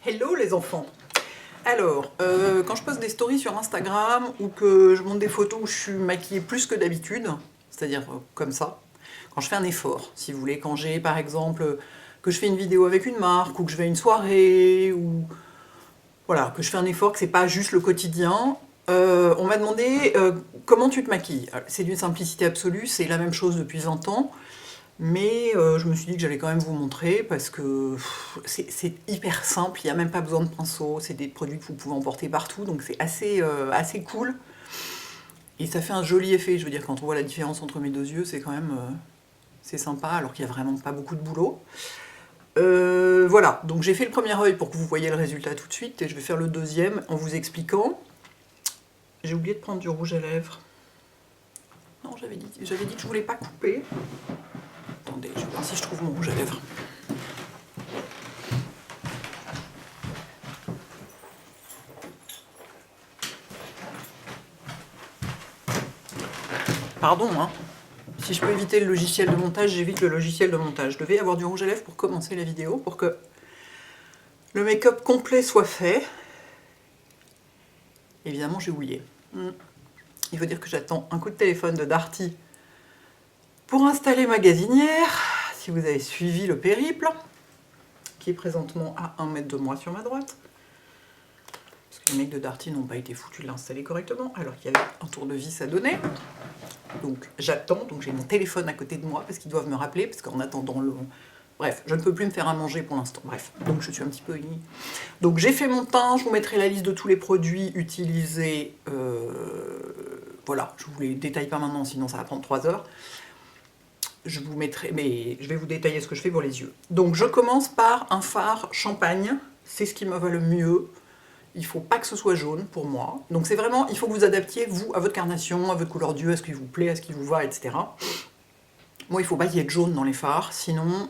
Hello les enfants. Alors, quand je poste des stories sur Instagram ou que je monte des photos où je suis maquillée plus que d'habitude, c'est-à-dire comme ça, quand je fais un effort, si vous voulez, quand j'ai par exemple que je fais une vidéo avec une marque ou que je vais à une soirée ou voilà, que je fais un effort, que c'est pas juste le quotidien, on m'a demandé comment tu te maquilles. C'est d'une simplicité absolue, c'est la même chose depuis 20 ans. Mais je me suis dit que j'allais quand même vous montrer parce que c'est hyper simple, il n'y a même pas besoin de pinceau, c'est des produits que vous pouvez emporter partout, donc c'est assez cool. Et ça fait un joli effet, je veux dire, quand on voit la différence entre mes deux yeux, c'est quand même c'est sympa, alors qu'il n'y a vraiment pas beaucoup de boulot. Voilà, donc j'ai fait le premier œil pour que vous voyez le résultat tout de suite, et je vais faire le deuxième en vous expliquant. J'ai oublié de prendre du rouge à lèvres. Non, j'avais dit que je voulais pas couper. Attendez, je vais voir si je trouve mon rouge à lèvres. Pardon, hein. Si je peux éviter le logiciel de montage, j'évite le logiciel de montage. Je devais avoir du rouge à lèvres pour commencer la vidéo, pour que le make-up complet soit fait. Évidemment, j'ai oublié. Il faut dire que j'attends un coup de téléphone de Darty pour installer ma gazinière, si vous avez suivi le périple, qui est présentement à 1 mètre de moi sur ma droite. Parce que les mecs de Darty n'ont pas été foutus de l'installer correctement, alors qu'il y avait un tournevis à donner. Donc j'attends, donc j'ai mon téléphone à côté de moi, parce qu'ils doivent me rappeler, parce qu'en attendant le... Bref, je ne peux plus me faire à manger pour l'instant. Bref, donc je suis un petit peu... Donc j'ai fait mon teint, je vous mettrai la liste de tous les produits utilisés. Voilà, je ne vous les détaille pas maintenant, sinon ça va prendre 3 heures. Je vous mettrai, mais je vais vous détailler ce que je fais pour les yeux. Donc je commence par un fard champagne, c'est ce qui me va le mieux. Il ne faut pas que ce soit jaune pour moi. Donc c'est vraiment, il faut que vous adaptiez, vous, à votre carnation, à votre couleur d'yeux, à ce qui vous plaît, à ce qui vous va, etc. Moi, il ne faut pas qu'il y ait de jaune dans les fards, sinon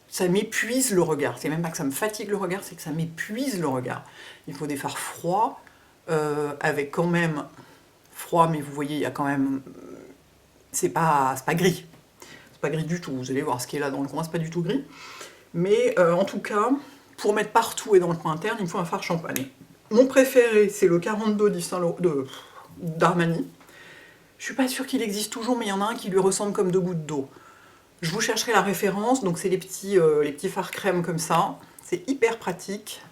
ça m'épuise le regard. C'est même pas que ça me fatigue le regard, c'est que ça m'épuise le regard. Il faut des fards froids, avec quand même... Froid, mais vous voyez, il y a quand même... C'est pas gris. C'est pas gris du tout. Vous allez voir ce qui est là dans le coin, c'est pas du tout gris. Mais en tout cas, pour mettre partout et dans le coin interne, il me faut un fard champagne. Mon préféré, c'est le 42 d'Armani. Je suis pas sûre qu'il existe toujours, mais il y en a un qui lui ressemble comme 2 gouttes d'eau. Je vous chercherai la référence, donc c'est les petits fards crème comme ça. C'est hyper pratique.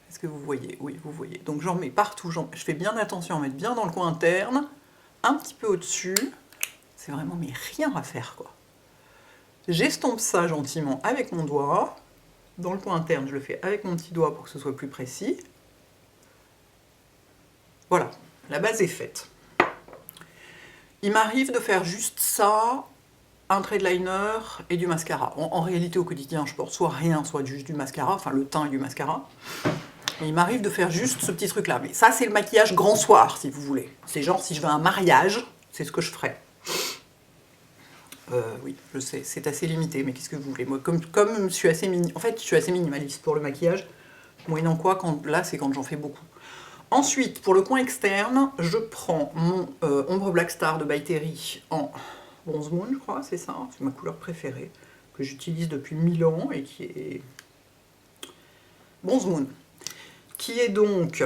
Est-ce que vous voyez? Oui, vous voyez. Donc j'en mets partout, je fais bien attention à en mettre bien dans le coin interne, un petit peu au-dessus. C'est vraiment mais rien à faire, quoi. J'estompe ça gentiment avec mon doigt. Dans le coin interne, je le fais avec mon petit doigt pour que ce soit plus précis. Voilà, la base est faite. Il m'arrive de faire juste ça, un trait de liner et du mascara. En réalité, au quotidien, je porte soit rien, soit juste du mascara, enfin le teint et du mascara. Et il m'arrive de faire juste ce petit truc-là. Mais ça, c'est le maquillage grand soir, si vous voulez. C'est genre, si je vais à un mariage, c'est ce que je ferais. Oui, je sais, c'est assez limité, mais qu'est-ce que vous voulez? Moi, comme je suis assez minimaliste pour le maquillage, moyennant quoi, là, c'est quand j'en fais beaucoup. Ensuite, pour le coin externe, je prends mon Ombre Black Star de By Terry en Bronze Moon, je crois, c'est ça, c'est ma couleur préférée, que j'utilise depuis 1000 ans et qui est Bronze Moon, qui est donc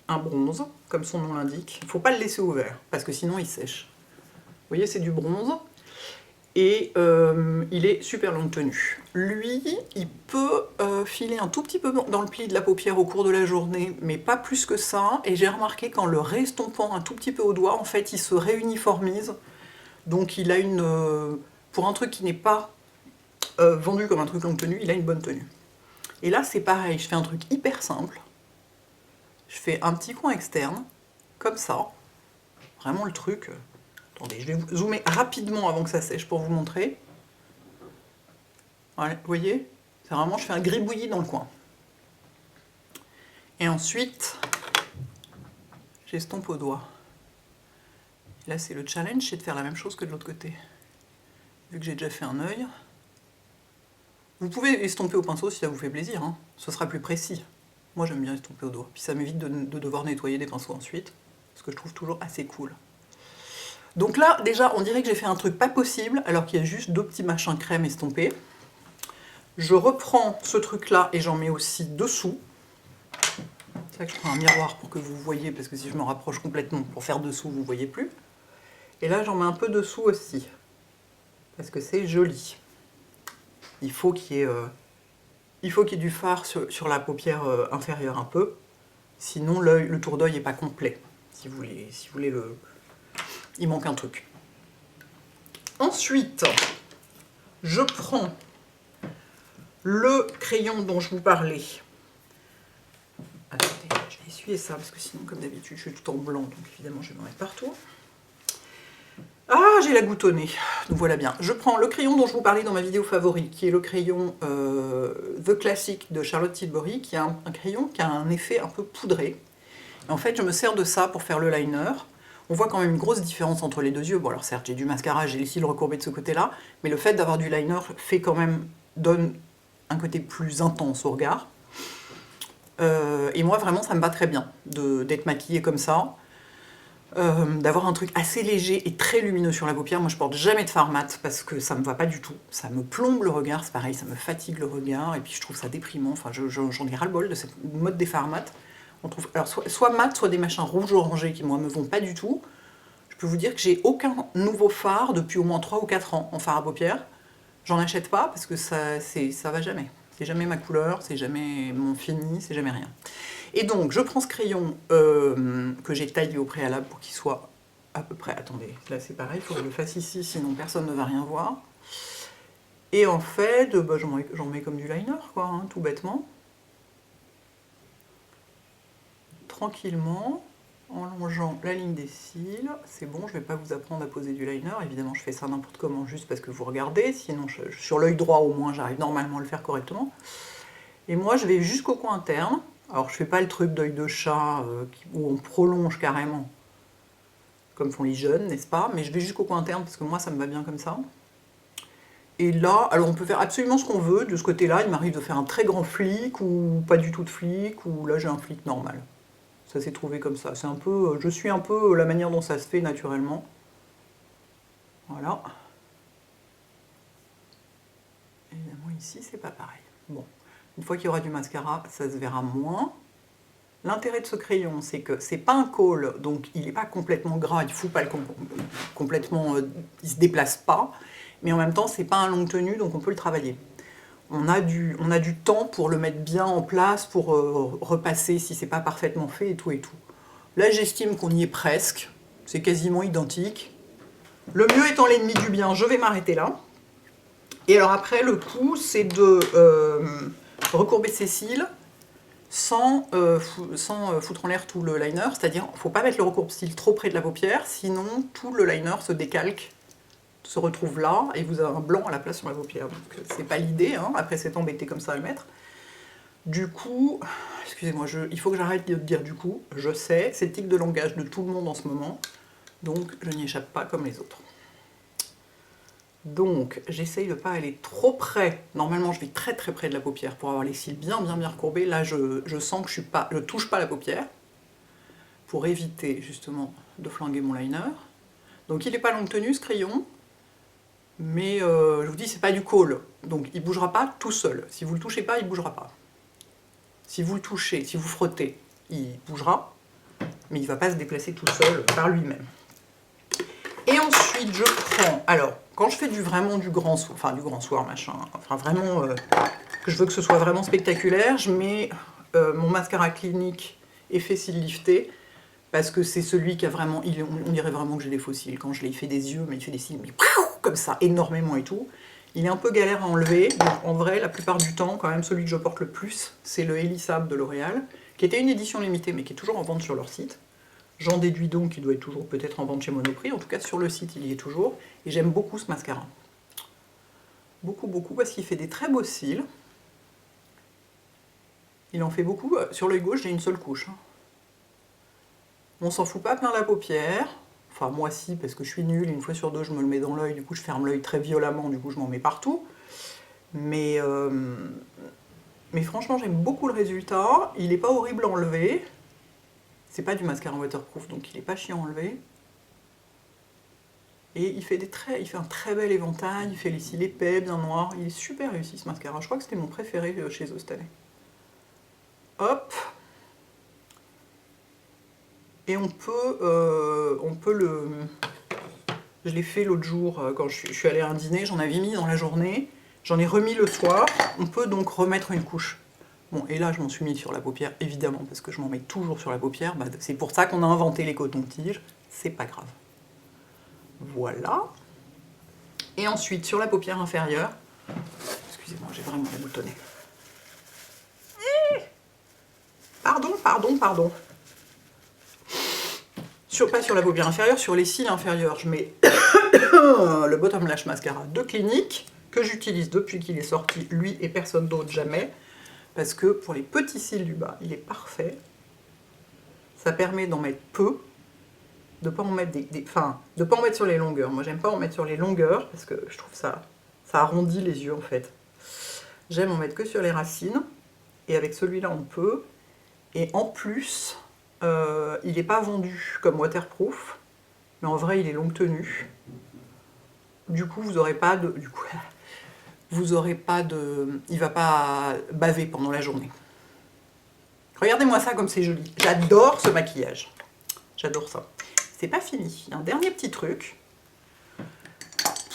un bronze, comme son nom l'indique. Il ne faut pas le laisser ouvert, parce que sinon il sèche. Vous voyez, c'est du bronze, et il est super longue tenue. Lui, il peut filer un tout petit peu dans le pli de la paupière au cours de la journée, mais pas plus que ça, et j'ai remarqué qu'en le restompant un tout petit peu au doigt, en fait, il se réuniformise, donc il a une... pour un truc qui n'est pas vendu comme un truc longue tenue, il a une bonne tenue. Et là, c'est pareil, je fais un truc hyper simple, je fais un petit coin externe, comme ça, vraiment le truc... Attendez, je vais vous zoomer rapidement avant que ça sèche pour vous montrer. Voilà, vous voyez? C'est vraiment, je fais un gribouillis dans le coin. Et ensuite, j'estompe au doigt. Là, c'est le challenge, c'est de faire la même chose que de l'autre côté. Vu que j'ai déjà fait un œil. Vous pouvez estomper au pinceau si ça vous fait plaisir, hein. Ce sera plus précis. Moi, j'aime bien estomper au doigt. Puis ça m'évite de devoir nettoyer des pinceaux ensuite, ce que je trouve toujours assez cool. Donc là, déjà, on dirait que j'ai fait un truc pas possible, alors qu'il y a juste 2 petits machins crème estompés. Je reprends ce truc-là et j'en mets aussi dessous. C'est vrai que je prends un miroir pour que vous voyez, parce que si je me rapproche complètement pour faire dessous, vous ne voyez plus. Et là, j'en mets un peu dessous aussi, parce que c'est joli. Il faut qu'il y ait du fard sur la paupière inférieure un peu, sinon le tour d'œil n'est pas complet. Si vous voulez il manque un truc. Ensuite, je prends le crayon dont je vous parlais. Attendez, je vais essuyer ça, parce que sinon, comme d'habitude, je suis tout en blanc, donc évidemment, je vais m'en mettre partout. Ah, j'ai la goutte au nez. Donc voilà bien. Je prends le crayon dont je vous parlais dans ma vidéo favori, qui est le crayon The Classic de Charlotte Tilbury, qui est un crayon qui a un effet un peu poudré. Et en fait, je me sers de ça pour faire le liner. On voit quand même une grosse différence entre les deux yeux. Bon, alors certes, j'ai du mascara, j'ai les cils recourbés de ce côté-là, mais le fait d'avoir du liner donne un côté plus intense au regard. Et moi, vraiment, ça me va très bien d'être maquillée comme ça. D'avoir un truc assez léger et très lumineux sur la paupière. Moi, je porte jamais de fard mat parce que ça me va pas du tout. Ça me plombe le regard, c'est pareil, ça me fatigue le regard, et puis je trouve ça déprimant. Enfin, j'en ai ras-le-bol de cette mode des fards mat. On trouve, alors, soit mat, soit des machins rouge-orangé qui, moi, me vont pas du tout. Je peux vous dire que j'ai aucun nouveau fard depuis au moins 3 ou 4 ans en fard à paupières. J'en achète pas parce que ça va jamais. C'est jamais ma couleur, c'est jamais mon fini, c'est jamais rien. Et donc, je prends ce crayon que j'ai taillé au préalable pour qu'il soit à peu près... Attendez, là c'est pareil, il faut que je le fasse ici, sinon personne ne va rien voir. Et en fait, bah, j'en mets comme du liner, quoi, hein, tout bêtement. Tranquillement, en longeant la ligne des cils. C'est bon, je ne vais pas vous apprendre à poser du liner. Évidemment, je fais ça n'importe comment, juste parce que vous regardez. Sinon, sur l'œil droit, au moins, j'arrive normalement à le faire correctement. Et moi, je vais jusqu'au coin interne. Alors, je fais pas le truc d'œil de chat où on prolonge carrément, comme font les jeunes, n'est-ce pas? Mais je vais jusqu'au coin interne parce que moi, ça me va bien comme ça. Et là, alors on peut faire absolument ce qu'on veut. De ce côté-là, il m'arrive de faire un très grand flic ou pas du tout de flic, ou là, j'ai un flic normal. Ça s'est trouvé comme ça. C'est un peu, je suis un peu la manière dont ça se fait naturellement. Voilà. Évidemment, ici, c'est pas pareil. Bon. Une fois qu'il y aura du mascara, ça se verra moins. L'intérêt de ce crayon, c'est que c'est pas un col, donc il n'est pas complètement gras, il ne fout pas complètement, il se déplace pas, mais en même temps, c'est pas un longue tenue, donc on peut le travailler. On a du temps pour le mettre bien en place, pour repasser si c'est pas parfaitement fait et tout et tout. Là, j'estime qu'on y est presque, c'est quasiment identique. Le mieux étant l'ennemi du bien, je vais m'arrêter là. Et alors après, le coup, c'est de recourber ses cils sans foutre en l'air tout le liner, c'est-à-dire il ne faut pas mettre le recourbe-cils trop près de la paupière, sinon tout le liner se décalque, se retrouve là, et vous avez un blanc à la place sur la paupière. Donc c'est pas l'idée, hein, après c'est embêté comme ça à le mettre. Du coup, excusez-moi, il faut que j'arrête de dire du coup, je sais, c'est le tic de langage de tout le monde en ce moment, donc je n'y échappe pas comme les autres. Donc, j'essaye de ne pas aller trop près. Normalement, je vais très très près de la paupière pour avoir les cils bien recourbés. Là, je sens que je touche pas la paupière pour éviter justement de flinguer mon liner. Donc, il n'est pas longue tenue ce crayon, mais je vous dis, c'est pas du col. Donc, il ne bougera pas tout seul. Si vous ne le touchez pas, il ne bougera pas. Si vous le touchez, si vous frottez, il bougera, mais il ne va pas se déplacer tout seul par lui-même. Et ensuite, je prends... Alors, quand je fais vraiment du grand soir, machin, enfin vraiment, que je veux que ce soit vraiment spectaculaire, je mets mon mascara Clinique effet cils lifté, parce que c'est celui qui a vraiment... On dirait vraiment que j'ai des faux cils. Quand je l'ai fait des yeux, mais il fait des cils mais, comme ça, énormément et tout. Il est un peu galère à enlever, donc en vrai, la plupart du temps, quand même, celui que je porte le plus, c'est le Elissab de L'Oréal, qui était une édition limitée, mais qui est toujours en vente sur leur site. J'en déduis donc qu'il doit être toujours peut-être en vente chez Monoprix, en tout cas sur le site il y est toujours, et j'aime beaucoup ce mascara. Beaucoup, parce qu'il fait des très beaux cils. Il en fait beaucoup, sur l'œil gauche j'ai une seule couche. On s'en fout pas plein la paupière, enfin moi si, parce que je suis nulle, une fois sur deux je me le mets dans l'œil, du coup je ferme l'œil très violemment, du coup je m'en mets partout. Mais franchement j'aime beaucoup le résultat, il n'est pas horrible à enlever. C'est pas du mascara waterproof, donc il est pas chiant à enlever. Et il fait un très bel éventail, il fait les cils épais, bien noirs. Il est super réussi ce mascara. Je crois que c'était mon préféré chez eux cette année. Hop. Et on peut le... Je l'ai fait l'autre jour quand je suis allée à un dîner, j'en avais mis dans la journée, j'en ai remis le soir. On peut donc remettre une couche. Bon, et là je m'en suis mis sur la paupière, évidemment, parce que je m'en mets toujours sur la paupière. Bah, c'est pour ça qu'on a inventé les cotons-tiges, c'est pas grave. Voilà. Et ensuite, sur la paupière inférieure, excusez-moi, j'ai vraiment la boutonnée. Pardon. Pas sur la paupière inférieure, sur les cils inférieurs, je mets le Bottom Lash Mascara de Clinique, que j'utilise depuis qu'il est sorti, lui et personne d'autre, jamais, parce que pour les petits cils du bas, il est parfait. Ça permet d'en mettre peu, de pas en mettre de pas en mettre sur les longueurs. Moi, j'aime pas en mettre sur les longueurs, parce que je trouve ça arrondit les yeux, en fait. J'aime en mettre que sur les racines, et avec celui-là, on peut. Et en plus... il n'est pas vendu comme waterproof, mais en vrai il est longue tenue. Du coup, vous aurez pas de... il va pas baver pendant la journée. Regardez-moi ça comme c'est joli. J'adore ce maquillage. J'adore ça. C'est pas fini. Il y a un dernier petit truc.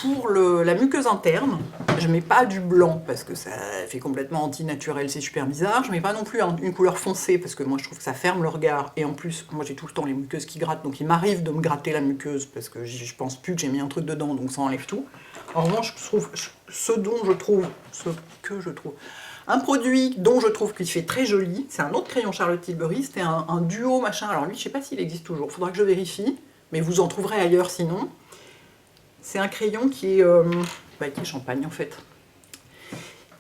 Pour la muqueuse interne, je mets pas du blanc parce que ça fait complètement anti-naturel, c'est super bizarre. Je mets pas non plus une couleur foncée parce que moi je trouve que ça ferme le regard. Et en plus, moi j'ai tout le temps les muqueuses qui grattent, donc il m'arrive de me gratter la muqueuse parce que je pense plus que j'ai mis un truc dedans, donc ça enlève tout. En revanche, je trouve un produit dont je trouve qu'il fait très joli, c'est un autre crayon Charlotte Tilbury, c'était un duo machin. Alors lui, je sais pas s'il existe toujours, faudra que je vérifie, mais vous en trouverez ailleurs sinon. C'est un crayon qui est champagne en fait.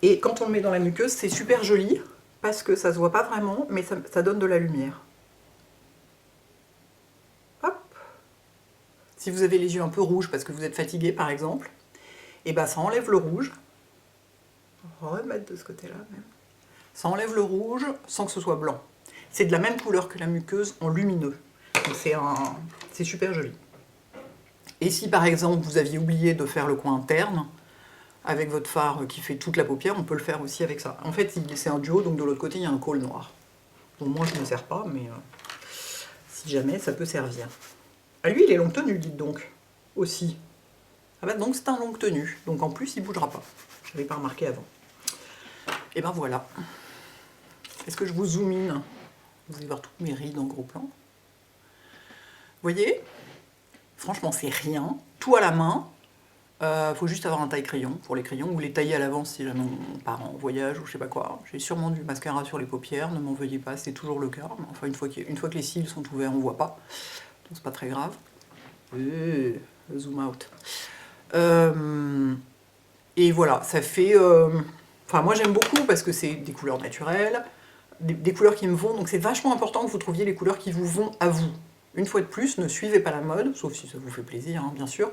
Et quand on le met dans la muqueuse, c'est super joli, parce que ça se voit pas vraiment, mais ça donne de la lumière. Hop. Si vous avez les yeux un peu rouges parce que vous êtes fatigué par exemple, et ben ça enlève le rouge. On va remettre de ce côté-là même. Ça enlève le rouge sans que ce soit blanc. C'est de la même couleur que la muqueuse en lumineux. C'est super joli. Et si par exemple vous aviez oublié de faire le coin interne, avec votre fard qui fait toute la paupière, on peut le faire aussi avec ça. En fait, c'est un duo, donc de l'autre côté, il y a un col noir. Bon, moi je ne me sers pas, mais si jamais, ça peut servir. Ah, lui, il est longue tenue, dites donc, aussi. Ah bah donc c'est un longue tenue, donc en plus il ne bougera pas. Je n'avais pas remarqué avant. Et ben voilà. Est-ce que je vous zoom in? Vous allez voir toutes mes rides en gros plan. Vous voyez? Franchement, c'est rien. Tout à la main. Faut juste avoir un taille-crayon pour les crayons, ou les tailler à l'avance si jamais on part en voyage ou je sais pas quoi. J'ai sûrement du mascara sur les paupières, ne m'en veuillez pas, c'est toujours le cas. Enfin, une fois que les cils sont ouverts, on voit pas. Donc c'est pas très grave. Zoom out. Et voilà, ça fait... Enfin, moi j'aime beaucoup parce que c'est des couleurs naturelles, des couleurs qui me vont, donc c'est vachement important que vous trouviez les couleurs qui vous vont à vous. Une fois de plus, ne suivez pas la mode, sauf si ça vous fait plaisir, hein, bien sûr.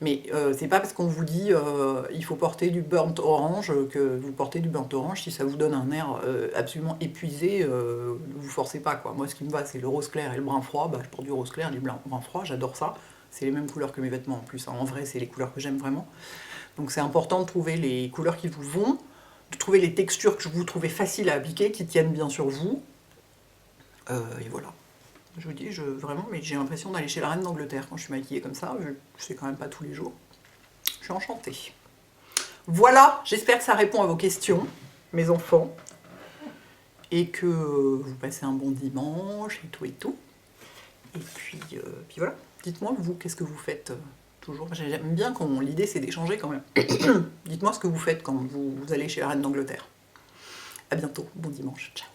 Mais c'est pas parce qu'on vous dit il faut porter du burnt orange que vous portez du burnt orange. Si ça vous donne un air absolument épuisé, ne vous forcez pas, quoi. Moi, ce qui me va, c'est le rose clair et le brun froid. Bah, je porte du rose clair et du brun froid, j'adore ça. C'est les mêmes couleurs que mes vêtements en plus. Hein. En vrai, c'est les couleurs que j'aime vraiment. Donc c'est important de trouver les couleurs qui vous vont, de trouver les textures que vous trouvez faciles à appliquer, qui tiennent bien sur vous. Et voilà. Je vous dis, vraiment, mais j'ai l'impression d'aller chez la reine d'Angleterre quand je suis maquillée comme ça. Je sais quand même pas tous les jours. Je suis enchantée. Voilà, j'espère que ça répond à vos questions, mes enfants. Et que vous passez un bon dimanche et tout et tout. Et puis voilà. Dites-moi, vous, qu'est-ce que vous faites toujours? J'aime bien quand l'idée, c'est d'échanger quand même. Dites-moi ce que vous faites quand vous allez chez la reine d'Angleterre. À bientôt. Bon dimanche. Ciao.